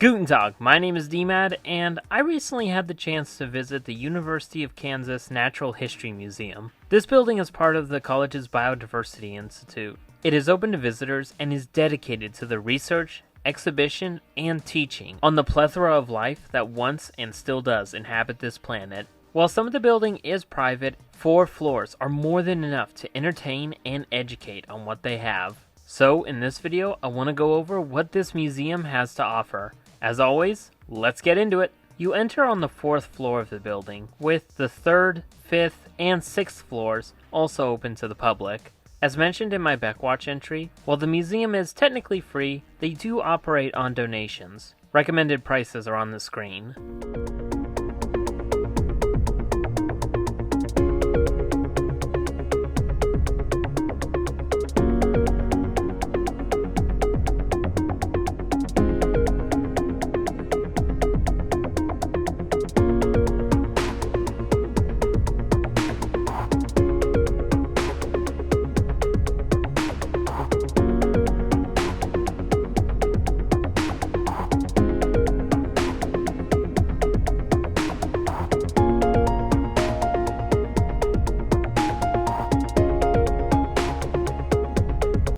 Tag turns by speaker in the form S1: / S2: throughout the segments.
S1: Guten Tag, my name is DMAD, and I recently had the chance to visit the University of Kansas Natural History Museum. This building is part of the college's Biodiversity Institute. It is open to visitors and is dedicated to the research, exhibition, and teaching on the plethora of life that once and still does inhabit this planet. While some of the building is private, 4 floors are more than enough to entertain and educate on what they have. So in this video, I want to go over what this museum has to offer. As always, let's get into it. You enter on the 4th floor of the building, with the 3rd, 5th, and 6th floors also open to the public. As mentioned in my BEC entry, while the museum is technically free, they do operate on donations. Recommended prices are on the screen.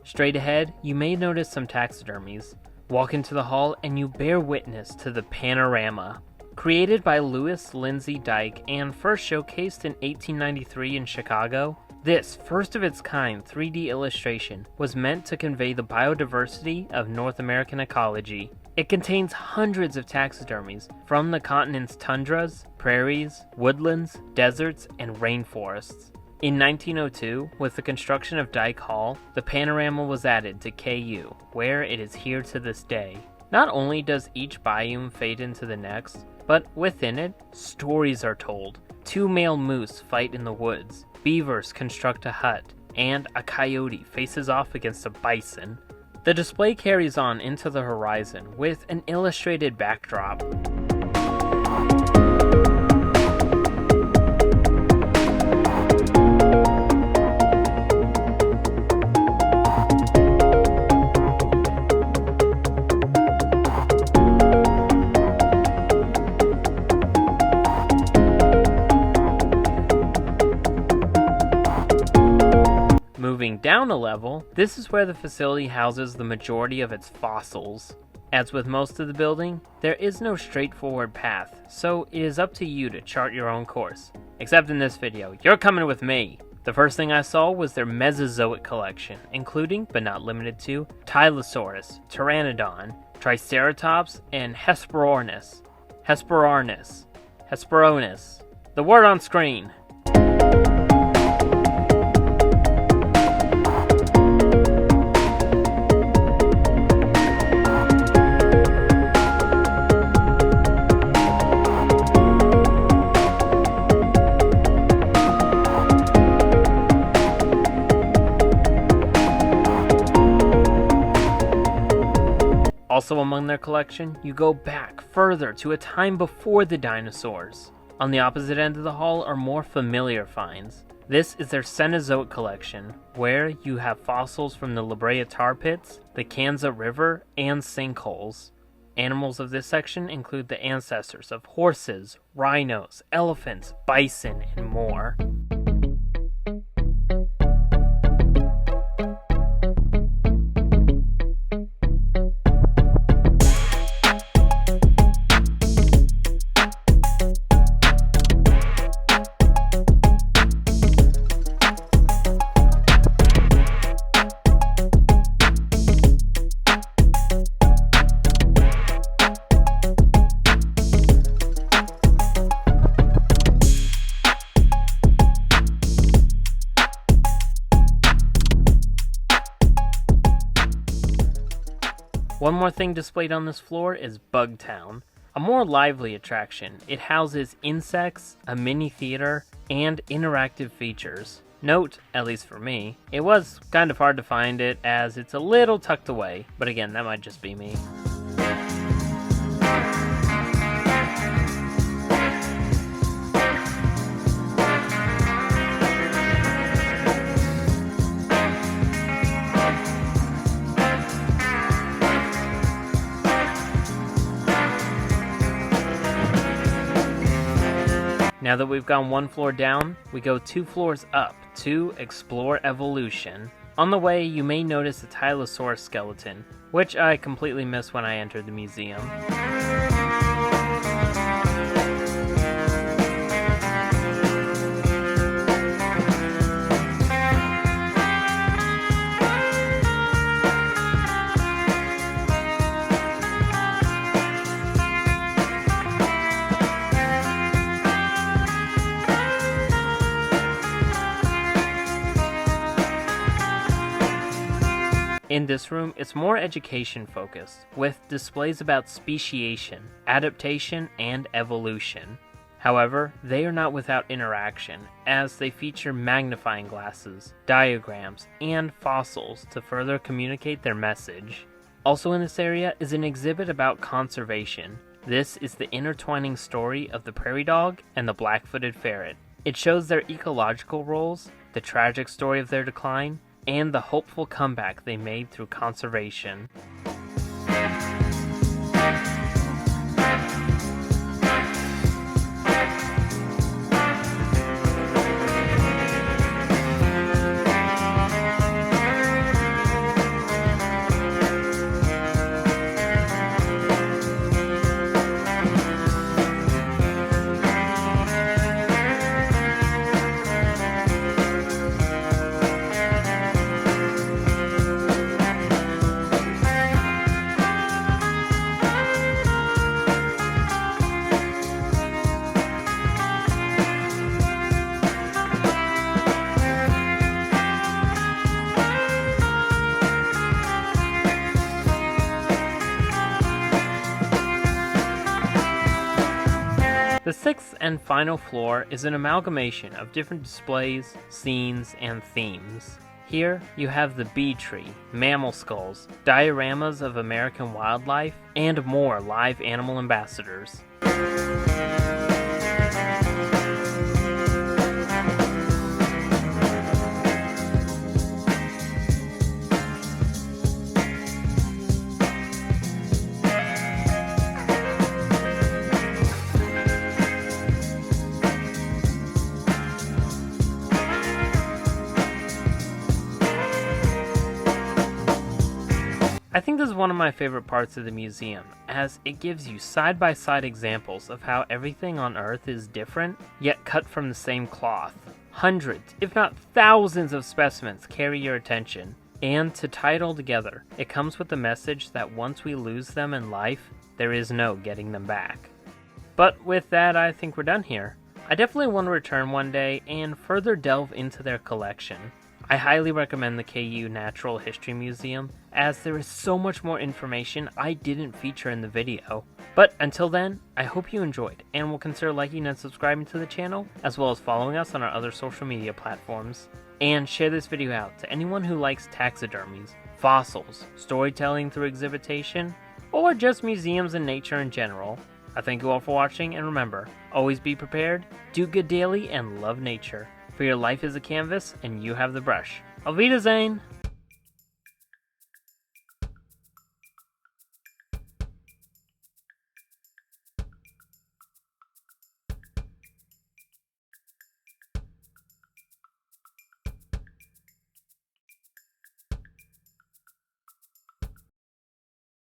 S1: Straight ahead, you may notice some taxidermies. Walk into the hall and you bear witness to the panorama. Created by Louis Lindsay Dyke and first showcased in 1893 in Chicago, this first of its kind 3D illustration was meant to convey the biodiversity of North American ecology. It contains hundreds of taxidermies from the continent's tundras, prairies, woodlands, deserts, and rainforests. In 1902, with the construction of Dyke Hall, the panorama was added to KU, where it is here to this day. Not only does each biome fade into the next, but within it, stories are told. 2 male moose fight in the woods, beavers construct a hut, and a coyote faces off against a bison. The display carries on into the horizon with an illustrated backdrop. Moving down a level, this is where the facility houses the majority of its fossils. As with most of the building, there is no straightforward path, so it is up to you to chart your own course. Except in this video, you're coming with me! The first thing I saw was their Mesozoic collection, including, but not limited to, Tylosaurus, Pteranodon, Triceratops, and Hesperornis. The word on screen. Also among their collection, you go back further to a time before the dinosaurs. On the opposite end of the hall are more familiar finds. This is their Cenozoic collection, where you have fossils from the La Brea tar pits, the Kanza River, and sinkholes. Animals of this section include the ancestors of horses, rhinos, elephants, bison, and more. One more thing displayed on this floor is Bugtown, a more lively attraction. It houses insects, a mini theater, and interactive features. Note, at least for me, it was kind of hard to find it as it's a little tucked away, but again, that might just be me. Now that we've gone one floor down, we go 2 floors up to explore evolution. On the way, you may notice a Tylosaurus skeleton, which I completely missed when I entered the museum. In this room, it's more education focused, with displays about speciation, adaptation, and evolution. However, they are not without interaction, as they feature magnifying glasses, diagrams, and fossils to further communicate their message. Also in this area is an exhibit about conservation. This is the intertwining story of the prairie dog and the black-footed ferret. It shows their ecological roles, the tragic story of their decline, and the hopeful comeback they made through conservation. The sixth and final floor is an amalgamation of different displays, scenes, and themes. Here, you have the bee tree, mammal skulls, dioramas of American wildlife, and more live animal ambassadors. I think this is one of my favorite parts of the museum, as it gives you side-by-side examples of how everything on Earth is different, yet cut from the same cloth. Hundreds, if not thousands of specimens carry your attention, and to tie it all together, it comes with the message that once we lose them in life, there is no getting them back. But with that, I think we're done here. I definitely want to return one day and further delve into their collection. I highly recommend the KU Natural History Museum, as there is so much more information I didn't feature in the video. But until then, I hope you enjoyed, and will consider liking and subscribing to the channel, as well as following us on our other social media platforms. And share this video out to anyone who likes taxidermies, fossils, storytelling through exhibitation, or just museums and nature in general. I thank you all for watching, and remember, always be prepared, do good daily, and love nature. For your life is a canvas, and you have the brush. Auf Wiedersehen!